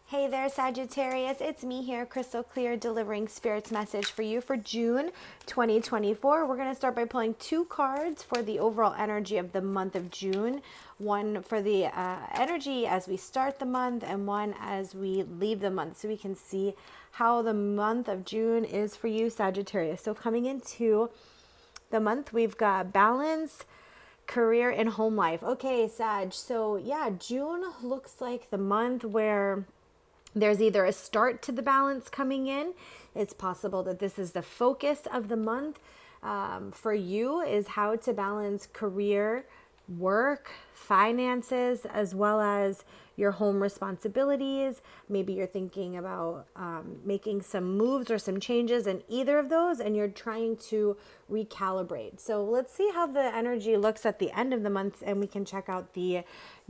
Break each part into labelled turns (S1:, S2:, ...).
S1: Hey there, Sagittarius. It's me here, Krystal Clear, delivering Spirit's message for you for June 2024. We're going to start by pulling two cards for the overall energy of the month of June. One for the energy as we start the month, and one as we leave the month, so we can see how the month of June is for you, Sagittarius. So, coming into the month, we've got balance, career, and home life. Okay, Sag. So, yeah, June looks like the month where there's either a start to the balance coming in. It's possible that this is the focus of the month for you, is how to balance career, work, finances, as well as your home responsibilities. Maybe you're thinking about making some moves or some changes in either of those, and you're trying to recalibrate. So let's see how the energy looks at the end of the month, and we can check out the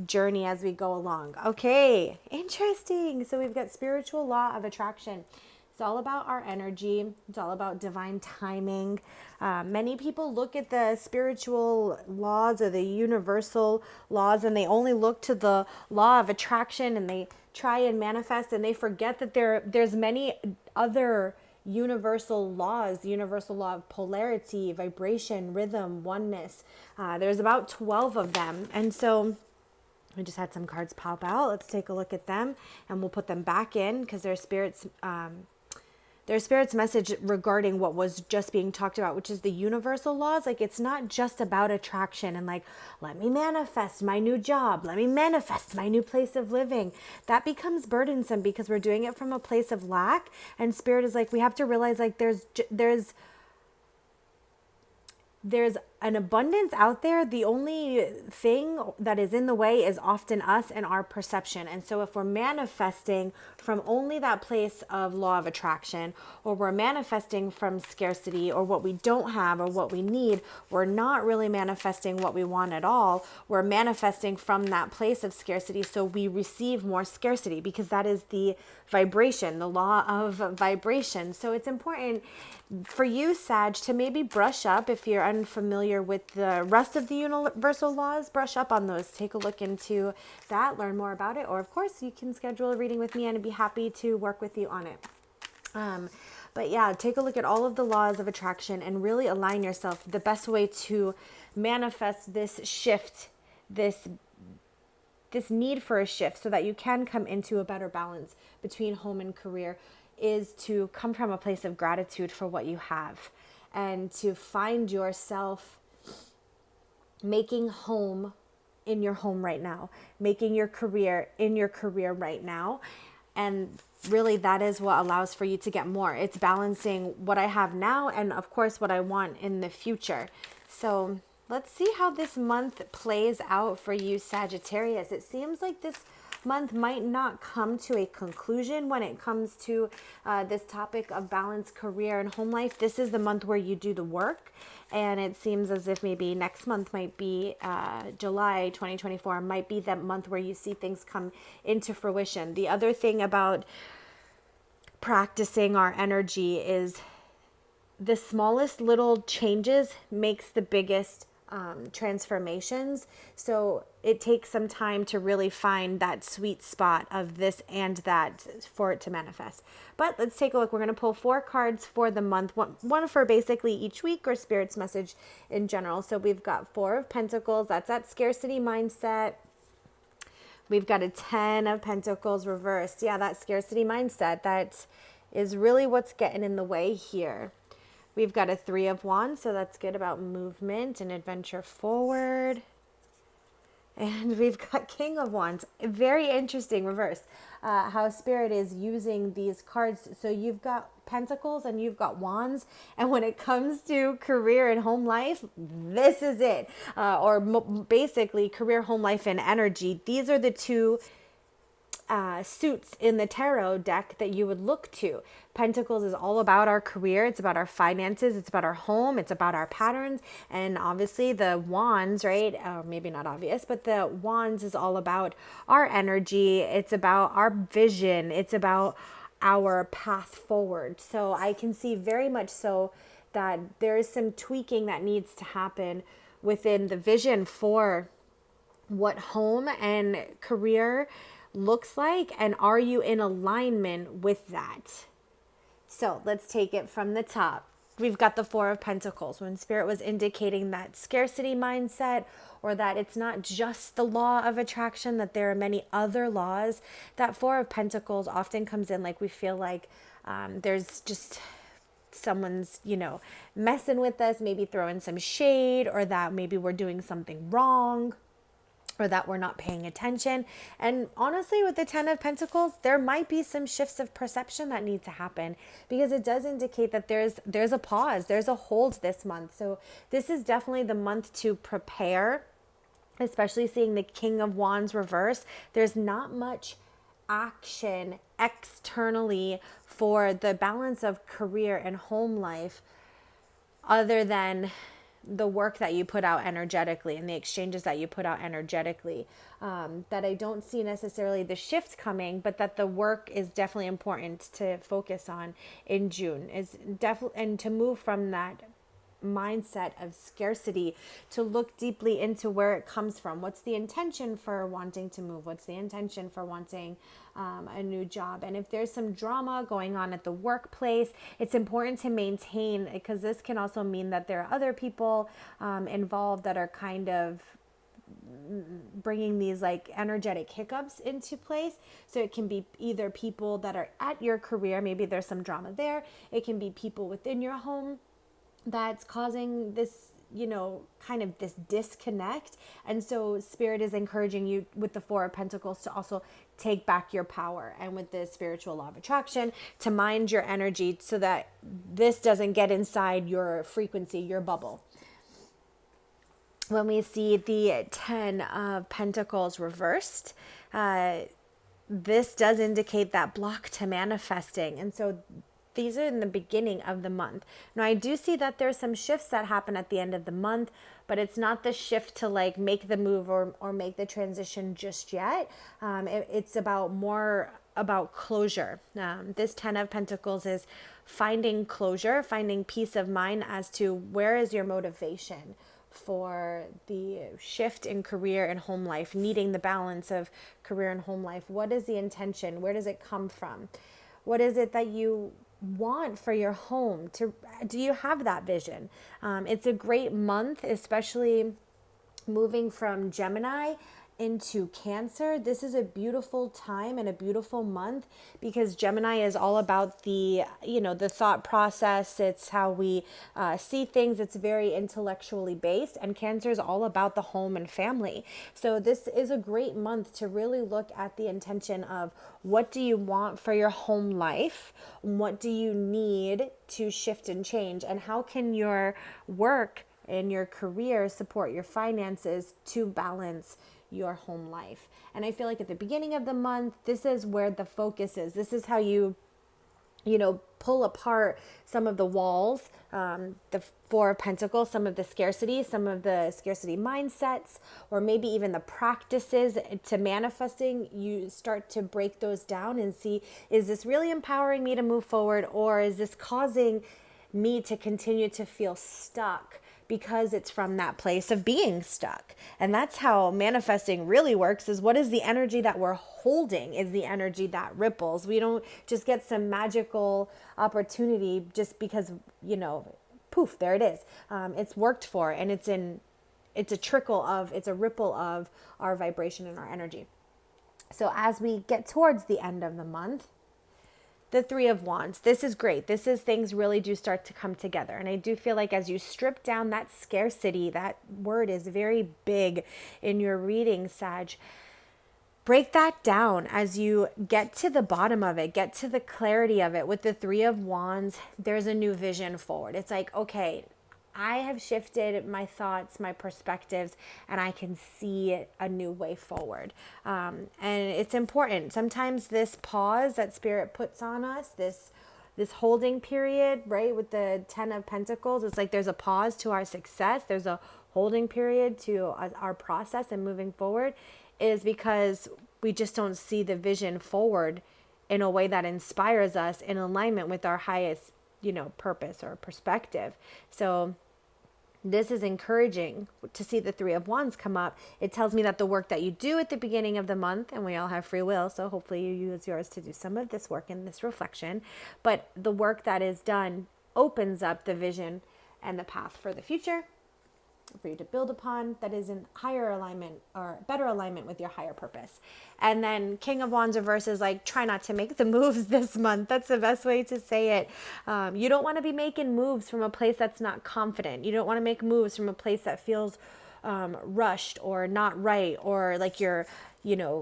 S1: journey as we go along. Okay, interesting. So we've got spiritual law of attraction. It's all about our energy. It's all about divine timing. Many people look at the spiritual laws or the universal laws, and they only look to the law of attraction, and they try and manifest, and they forget that there's many other universal laws. The universal law of polarity, vibration, rhythm, oneness. There's about 12 of them. And so I just had some cards pop out. Let's take a look at them, and we'll put them back in because their spirit's message regarding what was just being talked about, which is the universal laws. Like, it's not just about attraction and like, let me manifest my new job, let me manifest my new place of living. That becomes burdensome because we're doing it from a place of lack. And spirit is like, we have to realize like there's an abundance out there. The only thing that is in the way is often us and our perception. And so if we're manifesting from only that place of law of attraction, or we're manifesting from scarcity or what we don't have or what we need, we're not really manifesting what we want at all. We're manifesting from that place of scarcity, so we receive more scarcity, because that is the vibration, the law of vibration. So it's important for you, Sag, to maybe brush up. If you're unfamiliar with the rest of the universal laws, brush up on those. Take a look into that, learn more about it, or of course you can schedule a reading with me and I'd be happy to work with you on it. But yeah, take a look at all of the laws of attraction and really align yourself. The best way to manifest this shift, this need for a shift, so that you can come into a better balance between home and career, is to come from a place of gratitude for what you have, and to find yourself making home in your home right now, making your career in your career right now. And really, that is what allows for you to get more. It's balancing what I have now and, of course, what I want in the future. So let's see how this month plays out for you, Sagittarius. It seems like this month might not come to a conclusion when it comes to this topic of balance, career, and home life. This is the month where you do the work. And it seems as if maybe next month might be July 2024, might be that month where you see things come into fruition. The other thing about practicing our energy is the smallest little changes makes the biggest transformations. So it takes some time to really find that sweet spot of this and that for it to manifest. But let's take a look. We're going to pull 4 cards for the month, one for basically each week, or Spirit's message in general. So we've got 4 of Pentacles. That's that scarcity mindset. We've got a 10 of Pentacles reversed. Yeah, that scarcity mindset. That is really what's getting in the way here. We've got a 3 of Wands, so that's good about movement and adventure forward. And we've got King of Wands. Very interesting reverse. How Spirit is using these cards. So you've got Pentacles and you've got Wands. And when it comes to career and home life, this is it. Basically career, home life, and energy. These are the two suits in the tarot deck that you would look to. Pentacles is all about our career. It's about our finances. It's about our home. It's about our patterns. And obviously the Wands, right? Maybe not obvious, but the Wands is all about our energy. It's about our vision. It's about our path forward. So I can see very much so that there is some tweaking that needs to happen within the vision for what home and career looks like, and are you in alignment with that? So let's take it from the top. We've got the Four of Pentacles. When Spirit was indicating that scarcity mindset, or that it's not just the law of attraction, that there are many other laws, that Four of Pentacles often comes in like we feel like there's just someone's, messing with us, maybe throwing some shade, or that maybe we're doing something wrong, or that we're not paying attention. And honestly, with the Ten of Pentacles, there might be some shifts of perception that need to happen, because it does indicate that there's a pause, there's a hold this month. So this is definitely the month to prepare, especially seeing the King of Wands reverse. There's not much action externally for the balance of career and home life other than the work that you put out energetically and the exchanges that you put out energetically, that I don't see necessarily the shift coming, but that the work is definitely important to focus on in June, is definitely, and to move from that mindset of scarcity to look deeply into where it comes from. What's the intention for wanting to move? What's the intention for wanting a new job? And if there's some drama going on at the workplace, it's important to maintain, because this can also mean that there are other people involved that are kind of bringing these like energetic hiccups into place. So it can be either people that are at your career, maybe there's some drama there. It can be people within your home that's causing this, kind of this disconnect. And so Spirit is encouraging you with the Four of Pentacles to also take back your power, and with the spiritual law of attraction to mind your energy so that this doesn't get inside your frequency, your bubble. When we see the Ten of Pentacles reversed, this does indicate that block to manifesting. And so these are in the beginning of the month. Now, I do see that there's some shifts that happen at the end of the month, but it's not the shift to like make the move or make the transition just yet. It's more about closure. This Ten of Pentacles is finding closure, finding peace of mind as to where is your motivation for the shift in career and home life, needing the balance of career and home life. What is the intention? Where does it come from? What is it that you want for your home? Do you have that vision? It's a great month, especially moving from Gemini into Cancer. This is a beautiful time and a beautiful month, because Gemini is all about the thought process. It's how we see things. It's very intellectually based, and Cancer is all about the home and family. So this is a great month to really look at the intention of what do you want for your home life? What do you need to shift and change? And how can your work and your career support your finances to balance your home life? And I feel like at the beginning of the month, this is where the focus is. This is how you pull apart some of the walls, the Four of Pentacles, some of the scarcity mindsets, or maybe even the practices to manifesting. You start to break those down and see, is this really empowering me to move forward, or is this causing me to continue to feel stuck? Because it's from that place of being stuck. And that's how manifesting really works, is what is the energy that we're holding is the energy that ripples. We don't just get some magical opportunity just because, poof, there it is. It's worked for, and it's a ripple of our vibration and our energy. So as we get towards the end of the month, the Three of Wands. This is great. This is things really do start to come together. And I do feel like as you strip down that scarcity, that word is very big in your reading, Sag. Break that down as you get to the bottom of it, get to the clarity of it. With the Three of Wands, there's a new vision forward. It's like, okay, I have shifted my thoughts, my perspectives, and I can see a new way forward. And it's important. Sometimes this pause that Spirit puts on us, this holding period, right? With the Ten of Pentacles, it's like there's a pause to our success. There's a holding period to our process and moving forward, is because we just don't see the vision forward in a way that inspires us in alignment with our highest, purpose or perspective. So This is encouraging to see the Three of Wands come up. It tells me that the work that you do at the beginning of the month, and we all have free will, so hopefully you use yours to do some of this work in this reflection, but the work that is done opens up the vision and the path for the future for you to build upon that is in higher alignment or better alignment with your higher purpose. And then King of Wands reverse is like, try not to make the moves this month. That's the best way to say it. You don't want to be making moves from a place that's not confident. You don't want to make moves from a place that feels rushed or not right, or like you're,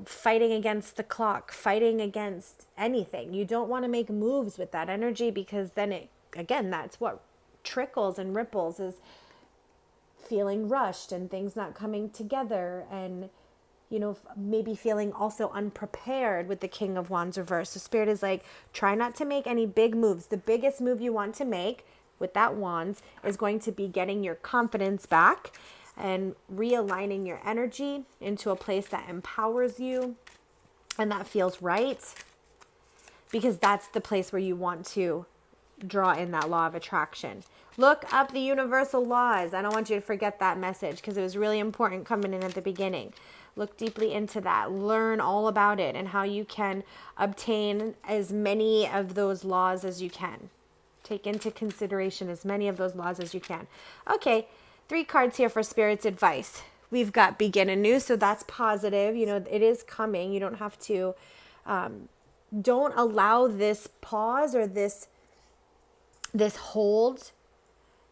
S1: fighting against the clock, fighting against anything. You don't want to make moves with that energy, because then that's what trickles and ripples, is feeling rushed and things not coming together, and maybe feeling also unprepared with the King of Wands reverse. So Spirit is like, try not to make any big moves. The biggest move you want to make with that wands is going to be getting your confidence back and realigning your energy into a place that empowers you and that feels right, because that's the place where you want to draw in that law of attraction. Look up the universal laws. I don't want you to forget that message, because it was really important coming in at the beginning. Look deeply into that. Learn all about it and how you can obtain as many of those laws as you can. Take into consideration as many of those laws as you can. Okay, 3 cards here for Spirit's advice. We've got begin anew, so that's positive. It is coming. You don't have to, don't allow this pause or this hold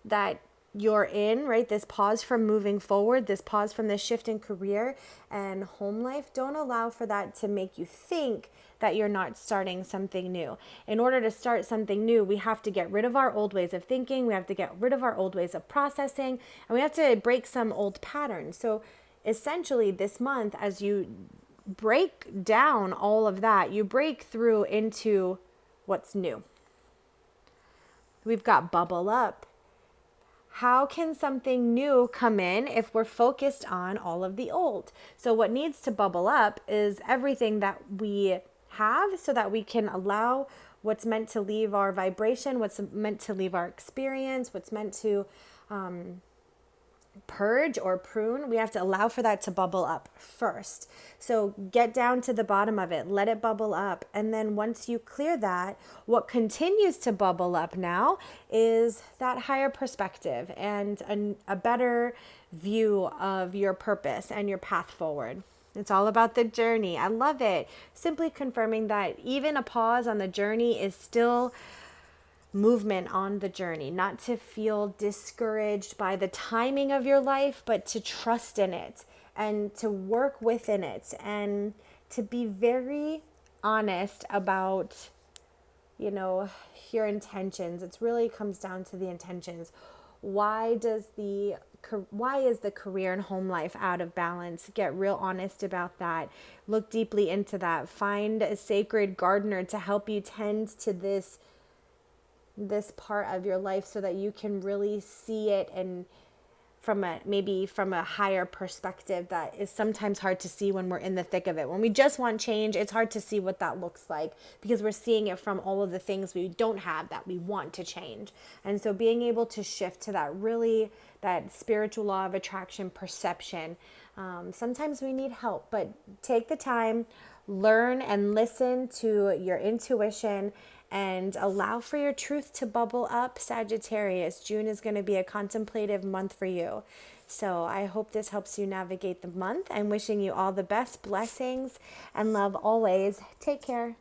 S1: that you're in, right? This pause from moving forward, this pause from this shift in career and home life. Don't allow for that to make you think that you're not starting something new. In order to start something new, we have to get rid of our old ways of thinking. We have to get rid of our old ways of processing, and we have to break some old patterns. So essentially this month, as you break down all of that, you break through into what's new. We've got bubble up. How can something new come in if we're focused on all of the old? So what needs to bubble up is everything that we have, so that we can allow what's meant to leave our vibration, what's meant to leave our experience, what's meant to purge or prune. We have to allow for that to bubble up first. So get down to the bottom of it, let it bubble up. And then once you clear that, what continues to bubble up now is that higher perspective and a better view of your purpose and your path forward. It's all about the journey. I love it. Simply confirming that even a pause on the journey is still movement on the journey, not to feel discouraged by the timing of your life, but to trust in it and to work within it, and to be very honest about, your intentions. It really comes down to the intentions. Why is the career and home life out of balance? Get real honest about that. Look deeply into that. Find a sacred gardener to help you tend to this part of your life, so that you can really see it, and from a higher perspective that is sometimes hard to see when we're in the thick of it. When we just want change, it's hard to see what that looks like, because we're seeing it from all of the things we don't have that we want to change. And so being able to shift to that spiritual law of attraction perception, sometimes we need help, but take the time, learn and listen to your intuition, and allow for your truth to bubble up, Sagittarius. June is going to be a contemplative month for you. So I hope this helps you navigate the month. I'm wishing you all the best blessings and love always. Take care.